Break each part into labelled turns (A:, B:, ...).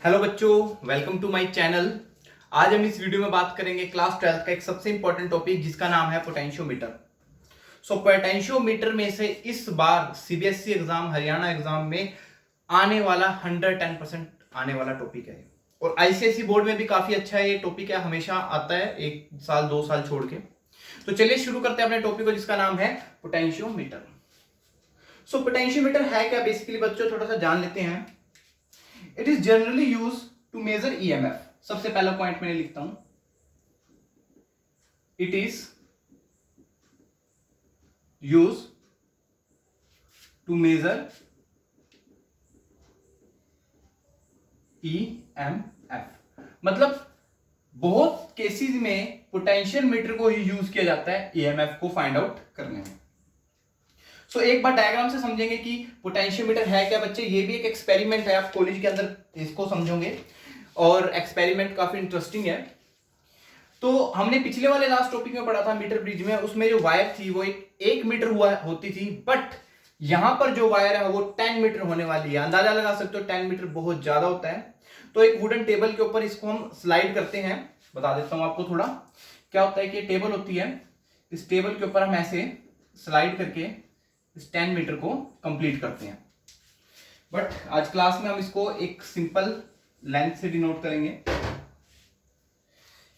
A: Hello बच्चों, welcome to my channel. आज हम इस वीडियो में बात करेंगे क्लास 12 का एक सबसे इंपॉर्टेंट टॉपिक जिसका नाम है पोटेंशियोमीटर। पोटेंशियोमीटर में से इस बार सीबीएसई एग्जाम, हरियाणा एग्जाम में आने वाला 110% आने वाला टॉपिक है और आईसीएसई बोर्ड में भी काफी अच्छा ये टॉपिक है, हमेशा आता है 1 साल 2 साल छोड़ के। तो चलिए शुरू करते हैं अपने टॉपिक को जिसका नाम है पोटेंशियोमीटर। पोटेंशियोमीटर है क्या बेसिकली बच्चों, थोड़ा सा जान लेते हैं। It is generally use to measure EMF. सबसे पहला पॉइंट मैंने लिखता हूं, it is use to measure EMF. मतलब बहुत केसेस में पोटेंशियल मीटर को ही यूज किया जाता है ईएमएफ को फाइंड आउट करने में। एक बार डायग्राम से समझेंगे कि पोटेंशियोमीटर है क्या बच्चे। ये भी एक एक्सपेरिमेंट है, आप कॉलेज के अंदर इसको समझोगे और एक्सपेरिमेंट काफी इंटरेस्टिंग है। तो हमने पिछले वाले लास्ट टॉपिक में पढ़ा था मीटर ब्रिज में, उसमें जो वायर थी वो एक मीटर हुआ होती थी, बट यहां पर जो वायर है वो 10 मीटर होने वाली है। अंदाजा लगा सकते हो 10 मीटर बहुत ज्यादा होता है। तो एक वुडन टेबल के ऊपर इसको हम स्लाइड करते हैं। बता देता हूं आपको थोड़ा क्या होता है कि टेबल होती है, इस टेबल के ऊपर हम ऐसे स्लाइड करके इस 10 मीटर को कंप्लीट करते हैं। बट आज क्लास में हम इसको एक सिंपल लेंथ से डिनोट करेंगे।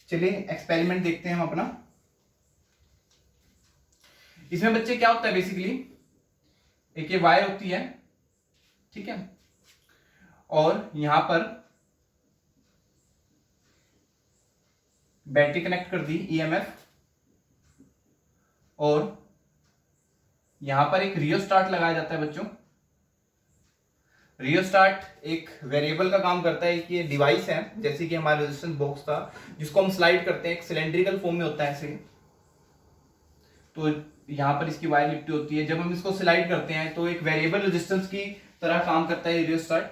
A: चलिए एक्सपेरिमेंट देखते हैं हम अपना। इसमें बच्चे क्या होता है बेसिकली, एक ये वायर होती है, ठीक है, और यहां पर बैटरी कनेक्ट कर दी ईएमएफ, और यहां पर एक रियोस्टार्ट लगाया जाता है बच्चों। रियोस्टार्ट एक वेरिएबल का काम करता है कि ये डिवाइस है, जैसे कि हमारा रेजिस्टेंस बॉक्स था जिसको हम स्लाइड करते हैं, एक सिलेंड्रिकल फॉर्म में होता है ऐसे। तो यहां पर इसकी वायर लिपटी होती है, जब हम इसको स्लाइड करते हैं तो एक वेरिएबल रेजिस्टेंस की तरह काम करता है रियोस्टार्ट।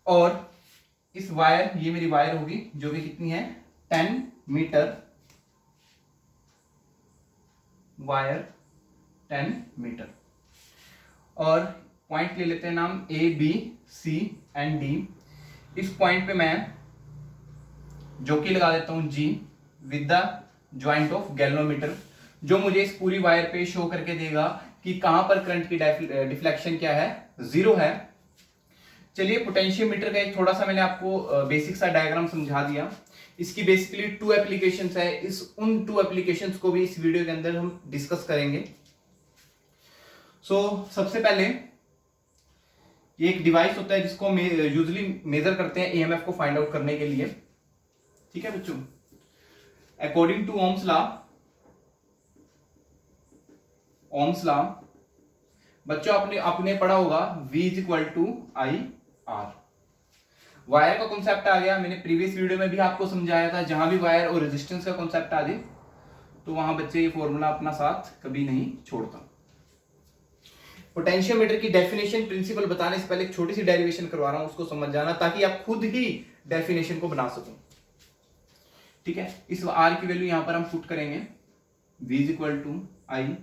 A: और इस वायर, ये मेरी वायर होगी जो कि कितनी है 10 मीटर वायर, 10 मीटर। और पॉइंट ले लेते हैं नाम A B C and D. इस पॉइंट पे मैं जोकी लगा देता हूं G with the joint of galvanometer, जो मुझे इस पूरी वायर पे शो करके देगा कि कहां पर करंट की डिफ्लेक्शन क्या है, 0 है। चलिए पोटेंशियोमीटर का एक थोड़ा सा मैंने आपको बेसिक सा डायग्राम समझा दिया। इसकी बेसिकली 2 एप्लीकेशंस है, उन 2 एप्लीकेशंस को भी इस वीडियो के अंदर हम डिस्कस करेंगे। सबसे पहले ये एक डिवाइस होता है जिसको हम यूजुअली मेजर करते हैं ईएमएफ को फाइंड आउट करने के लिए, ठीक है बच्चों। अकॉर्डिंग टू ओम्स लॉ बच्चों आपने पढ़ा होगा V is equal to I R. Wire का कॉन्सेप्ट आ गया, मैंने प्रीवियस वीडियो में भी आपको समझाया था। जहां भी वायर और रेजिस्टेंस का कॉन्सेप्ट आ जाए तो वहां बच्चे ये फॉर्मूला अपना साथ कभी नहीं छोड़ता। पोटेंशियोमीटर की डेफिनेशन प्रिंसिपल बताने से पहले एक छोटी सी डेरिवेशन करवा रहा हूं, उसको समझ जाना ताकि आप खुद ही डेफिनेशन को बना सको, ठीक है। इस आर की वैल्यू यहां पर हम पुट करेंगे, V is equal to I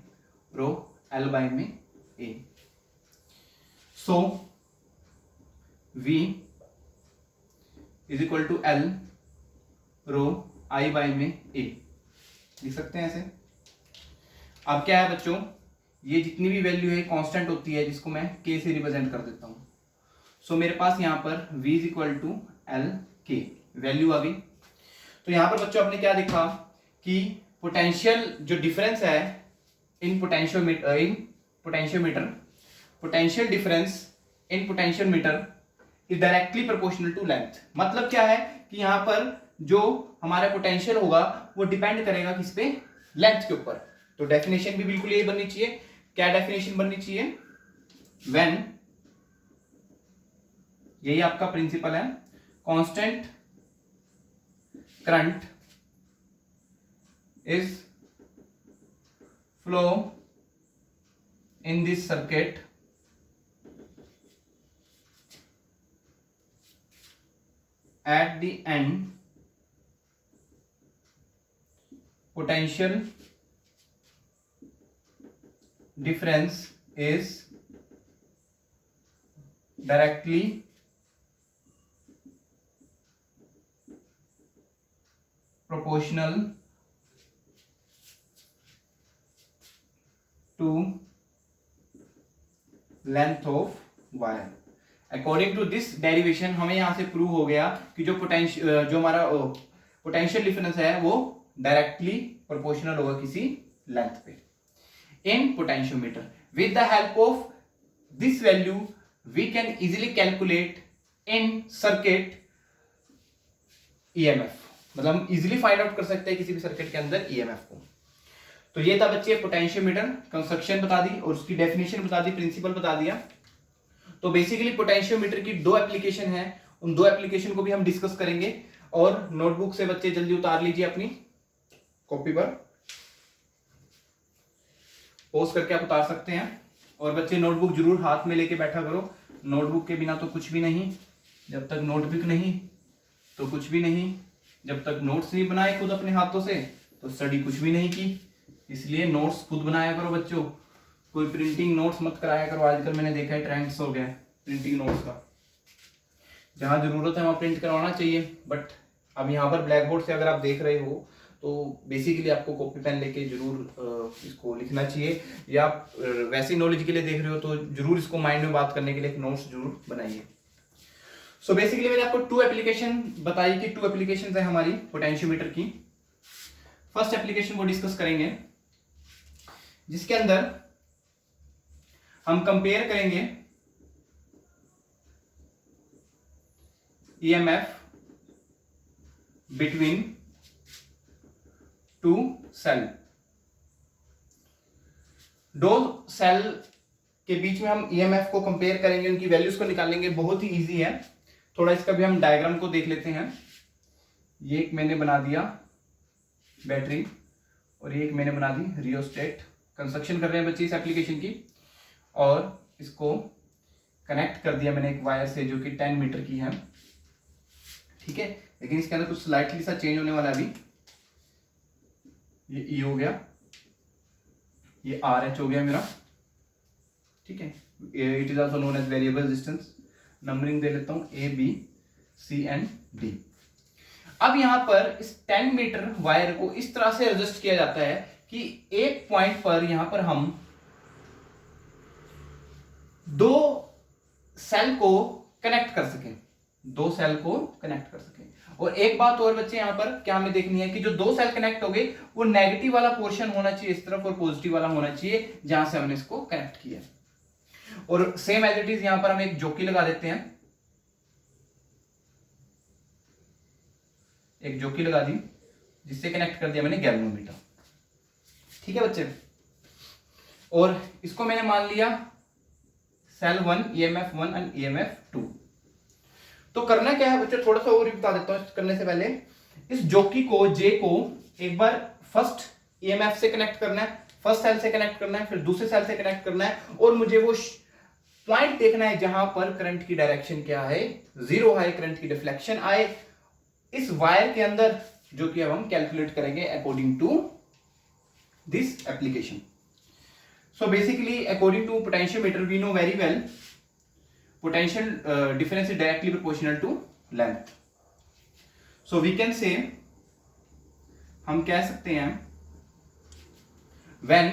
A: rho L by में A. So V is equal to L rho I by में ए, लिख सकते हैं ऐसे। अब क्या है बच्चों, ये जितनी भी वैल्यू है कांस्टेंट होती है जिसको मैं k से रिप्रेजेंट कर देता हूं। मेरे पास यहां पर V is equal to L के वैल्यू आ गई। तो यहां पर बच्चों आपने क्या देखा कि पोटेंशियल जो डिफरेंस है in potentiometer potential difference in potentiometer is directly proportional to length. मतलब क्या है कि यहां पर जो हमारा पोटेंशियल होगा वो डिपेंड करेगा किस पे, लेंथ के ऊपर। तो डेफिनेशन भी बिल्कुल यही बननी चाहिए। क्या डेफिनेशन बननी चाहिए, व्हेन, यही आपका प्रिंसिपल है, constant current is flow in this circuit at the end potential difference is directly proportional to length of wire. According to this derivation हमें यहां से प्रूव हो गया कि जो हमारा पोटेंशियल डिफरेंस है वो डायरेक्टली प्रोपोर्शनल होगा किसी लेंथ पे in potentiometer. With the help of this value we can easily calculate in circuit EMF, मतलब हम इजीली फाइंड आउट कर सकते हैं किसी भी सर्किट के अंदर ईएमएफ को। तो ये था बच्चे पोटेंशियोमीटर, कंस्ट्रक्शन बता दी और उसकी डेफिनेशन बता दी, प्रिंसिपल बता दिया। तो बेसिकली पोटेंशियोमीटर की दो एप्लीकेशन है, उन दो एप्लीकेशन को भी हम डिस्कस करेंगे। और नोटबुक से बच्चे जल्दी उतार लीजिए अपनी कॉपी पर, पोस्ट करके आप उतार सकते हैं। और बच्चे नोटबुक जरूर हाथ में लेके बैठा करो, नोटबुक के बिना तो कुछ भी नहीं। जब तक नोटबुक नहीं तो कुछ भी नहीं, जब तक नोट्स नहीं बनाए खुद अपने हाथों से तो स्टडी कुछ भी नहीं की। इसलिए नोट्स खुद बनाया करो बच्चों, कोई प्रिंटिंग नोट्स मत कराया करो। आजकल मैंने देखा है ट्रेंड्स हो गया है प्रिंटिंग नोट्स का, जहां जरूरत है वहां प्रिंट करवाना चाहिए। बट अब यहाँ पर ब्लैक बोर्ड से अगर आप देख रहे हो तो बेसिकली आपको कॉपी पेन लेके जरूर इसको लिखना चाहिए, या आप वैसी नॉलेज के लिए देख रहे हो तो जरूर इसको माइंड में बात करने के लिए एक नोट्स जरूर बनाइए। सो बेसिकली मैंने आपको टू एप्लीकेशन बताई कि टू एप्लीकेशन है हमारी पोटेंशियोमीटर की। फर्स्ट एप्लीकेशन को डिस्कस करेंगे जिसके अंदर हम कंपेयर करेंगे ईएमएफ बिटवीन टू सेल। दो सेल के बीच में हम ईएमएफ को कंपेयर करेंगे, उनकी वैल्यूज को निकालेंगे। बहुत ही इजी है। थोड़ा इसका भी हम डायग्राम को देख लेते हैं। ये एक मैंने बना दिया बैटरी और ये एक मैंने बना दी रियोस्टेट। कंस्ट्रक्शन कर रहे हैं बच्चे इस एप्लीकेशन की, और इसको कनेक्ट कर दिया मैंने एक वायर से जो कि 10 मीटर की है, ठीक है। लेकिन इसके अंदर कुछ स्लाइटली सा चेंज होने वाला। अभी ये ई हो गया, ये आर एच हो गया मेरा, ठीक है। It is also known as variable distance. Numbering दे लेता हूं A B C and D. अब यहां पर इस 10 मीटर वायर को इस तरह से एडजस्ट किया जाता है कि एक पॉइंट पर यहां पर हम दो सेल को कनेक्ट कर सकें, दो सेल को कनेक्ट कर सकें। और एक बात और बच्चे यहां पर क्या हमें देखनी है कि जो दो सेल कनेक्ट हो गए वो नेगेटिव वाला पोर्शन होना चाहिए इस तरफ और पॉजिटिव वाला होना चाहिए जहां से हमने इसको कनेक्ट किया। और सेम एज इट इज यहां पर हम एक जोकी लगा देते हैं, एक जोकी लगा दी जिससे कनेक्ट कर दिया मैंने गैल्वेनोमीटर, ठीक है बच्चे। और इसको मैंने मान लिया सेल 1 ईएमएफ 1 एंड ईएमएफ 2। तो करना क्या है बच्चे, थोड़ा सा और बता देता हूं। करने से पहले इस जोकी को जे को एक बार फर्स्ट ईएमएफ से कनेक्ट करना है, फर्स्ट सेल से कनेक्ट करना है, फिर दूसरे सेल से कनेक्ट करना है, और मुझे वो पॉइंट देखना है जहां पर करंट की डायरेक्शन क्या है, जीरो आए, करंट की डिफ्लेक्शन आए इस वायर के अंदर, जो कि अब हम कैलकुलेट करेंगे according to this application. So basically, according to potentiometer, we know very well potential difference is directly proportional to length. So we can say, हम कह सकते हैं when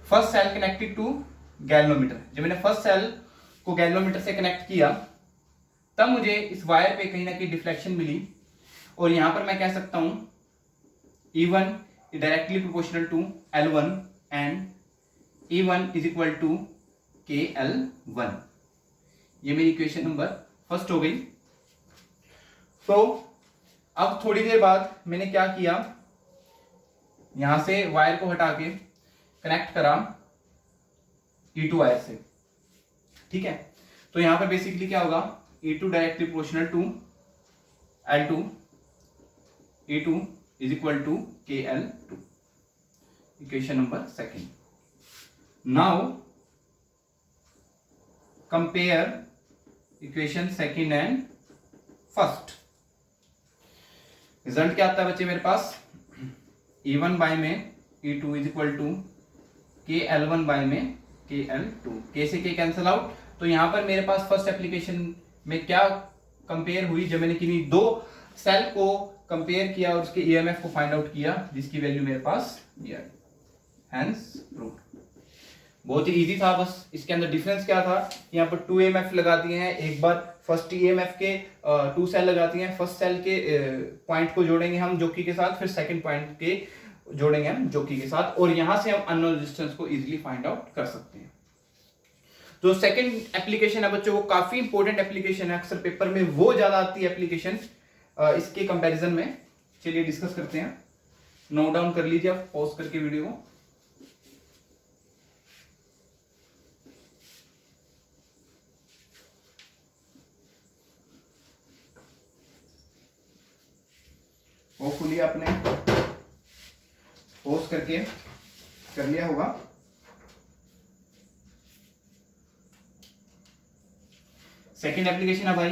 A: first cell connected to galvanometer, जब मैंने first cell को galvanometer से connect किया तब मुझे इस वायर पे कहीं ना कहीं डिफ्लेक्शन मिली, और यहां पर मैं कह सकता हूं E1 is directly proportional to L1 and E1 is equal to KL1। ये मेरी इक्वेशन नंबर फर्स्ट हो गई। तो अब थोड़ी देर बाद मैंने क्या किया, यहां से वायर को हटा के कनेक्ट करा E2 वायर से, ठीक है। तो यहां पर बेसिकली क्या होगा, E2 directly proportional to L2, E2 is equal to KL2, equation number second. Now compare equation second and first। Result क्या आता है बच्चे मेरे पास, E1 बाय में E2 is equal to KL1 by में KL2। K से K कैंसल आउट, तो यहाँ पर मेरे पास फर्स्ट एप्लीकेशन में क्या कंपेयर हुई, जब मैंने किन्हीं दो सेल को कंपेयर किया और उसके ईएमएफ को फाइंड आउट किया, जिसकी वैल्यू मेरे पास ये है, हेंस प्रूव्ड। बहुत ही इजी था, बस इसके अंदर डिफरेंस क्या था, यहाँ पर 2 EMF लगा दिए हैं, एक बार फर्स्ट EMF के 2 सेल लगा दिए हैं, फर्स्ट सेल के पॉइंट को जोड़ेंगे हम जॉकी के साथ, फिर सेकंड पॉइंट के जोड़ेंगे हम जॉकी के साथ, और यहां से हम अननोन रेजिस्टेंस को इजीली फाइंड आउट कर सकते हैं। जो सेकंड एप्लीकेशन है बच्चों, वो काफी इंपॉर्टेंट एप्लीकेशन है, अक्सर पेपर में वो ज्यादा आती है एप्लीकेशन इसके कंपैरिजन में। चलिए डिस्कस करते हैं, नोट डाउन कर लीजिए आप पॉज करके वीडियो को। होपफुली आपने पॉज करके कर लिया होगा। सेकंड एप्लीकेशन है भाई,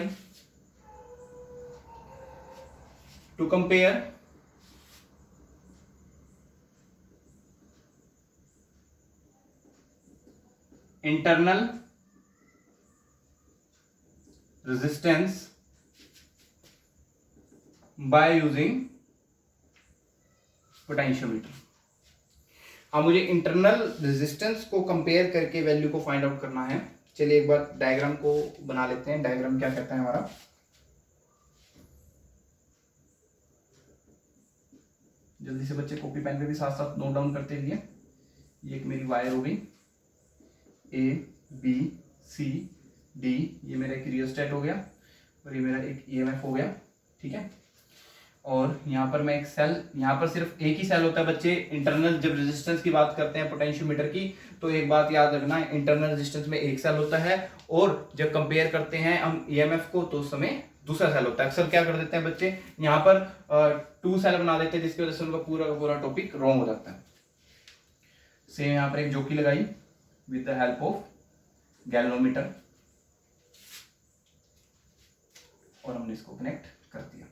A: to compare internal resistance by using potentiometer. अब मुझे इंटरनल रेजिस्टेंस को कंपेयर करके वैल्यू को फाइंड आउट करना है। चलिए एक बार डायग्राम को बना लेते हैं। डायग्राम क्या कहता है हमारा, जल्दी से बच्चे कॉपी पेन पे भी साथ साथ नोट डाउन करते रहिए। ये एक मेरी वायर हो गई, ए बी सी डी, ये मेरा एक रियोस्टेट हो गया और ये मेरा एक ईएमएफ हो गया, ठीक है। और यहाँ पर मैं एक सेल, यहाँ पर सिर्फ एक ही सेल होता है बच्चे। इंटरनल जब रेजिस्टेंस की बात करते हैं पोटेंशियोमीटर की, तो एक बात याद रखना, इंटरनल रेजिस्टेंस में एक सेल होता है, और जब कंपेयर करते हैं हम ईएमएफ को तो उस समय दूसरा सेल होता है। अक्सर क्या कर देते हैं बच्चे, यहाँ पर 2 सेल बना देते हैं, जिसकी वजह से उनका पूरा का पूरा टॉपिक रॉन्ग हो जाता है। सेम यहाँ पर एक जोकी लगाई with the help of galvanometer और हमने इसको कनेक्ट कर दिया,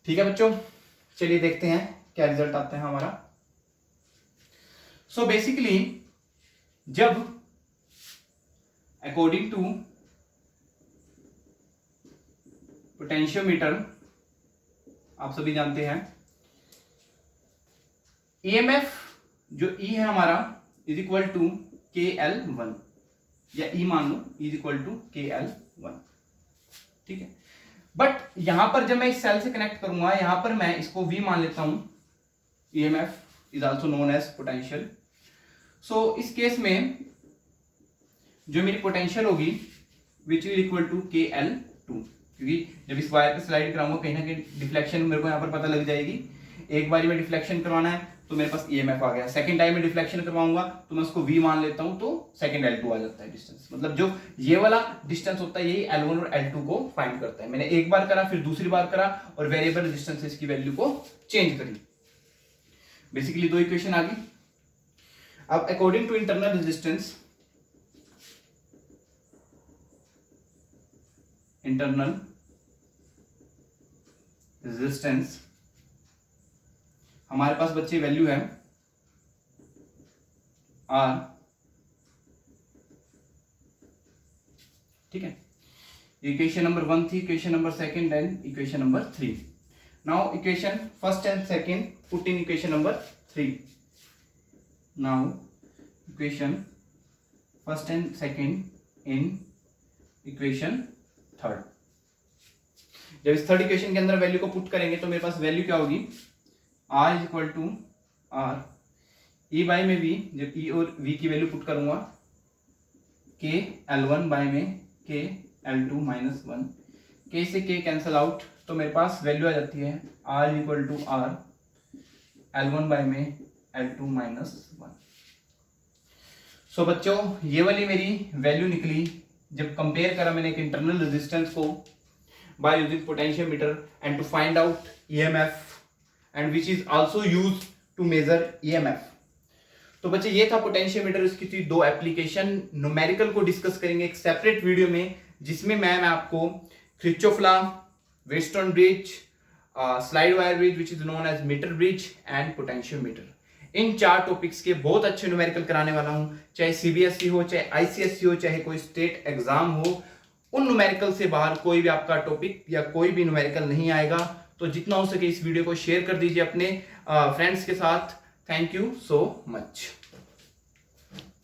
A: ठीक है बच्चों। चलिए देखते हैं क्या रिजल्ट आता है हमारा। सो बेसिकली जब अकॉर्डिंग टू पोटेंशियोमीटर, आप सभी जानते हैं ईएमएफ जो ई है हमारा इज इक्वल टू KL1, या ई मान लो इज इक्वल टू KL1, ठीक है। बट यहां पर जब मैं इस सेल से कनेक्ट करूंगा, यहां पर मैं इसको V मान लेता हूं, EMF is also known as potential. So इस केस में जो मेरी पोटेंशियल होगी which is equal to KL2, क्योंकि जब इस वायर पे स्लाइड कराऊंगा कहीं ना कहीं डिफ्लेक्शन मेरे को यहां पर पता लग जाएगी। एक बारी में डिफ्लेक्शन करवाना है तो मेरे पास EMF आ गया, सेकंड टाइम में डिफ्लेक्शन करवाऊंगा तो मैं उसको V मान लेता हूं, तो सेकंड L2 आ जाता है डिस्टेंस। मतलब जो ये वाला डिस्टेंस होता है यही L1 और L2 को फाइंड करता है। मैंने एक बार करा, फिर दूसरी बार करा और वेरिएबल रेजिस्टेंस से इसकी वैल्यू को चेंज करी। बेसिकली 2 इक्वेशन आ गई। अब according to internal resistance, internal resistance हमारे पास बच्चे वैल्यू है R, ठीक है। इक्वेशन नंबर 1 थी, equation number 2 and equation number 3। Now equation first and second put in equation number 3। Now equation first and second in equation third. जब इस third equation के अंदर वैल्यू को पुट करेंगे तो मेरे पास वैल्यू क्या होगी, R is equal to R E by में V, जब E और V की वैल्यू पुट करूंगा KL1 बाय में KL2 माइनस 1, K से K कैंसल आउट, तो मेरे पास वैल्यू आ जाती है R is equal to R L1 by में L2 माइनस 1। सो बच्चों ये वाली मेरी वैल्यू निकली जब कंपेयर करा मैंने एक इंटरनल रेजिस्टेंस को by using potentiometer and to find out EMF and which is also used to measure EMF। तो बच्चे ये था पोटेंशियोमीटर, इसकी थी 2 एप्लीकेशन। न्यूमेरिकल को डिस्कस करेंगे एक सेपरेट वीडियो में, जिसमें मैं आपको Kirchhoff law, Wheatstone bridge, slide wire bridge which is known as metre bridge and potentiometer, इन 4 टॉपिक्स के बहुत अच्छे न्यूमेरिकल कराने वाला हूं, चाहे सीबीएसई हो, चाहे आईसीएसई हो, चाहे कोई स्टेट एग्जाम हो। उन न्यूमेरिकल से बाहर कोई भी आपका टॉपिक या कोई भी न्यूमेरिकल नहीं आएगा। तो जितना हो सके इस वीडियो को शेयर कर दीजिए अपने फ्रेंड्स के साथ। Thank you so much.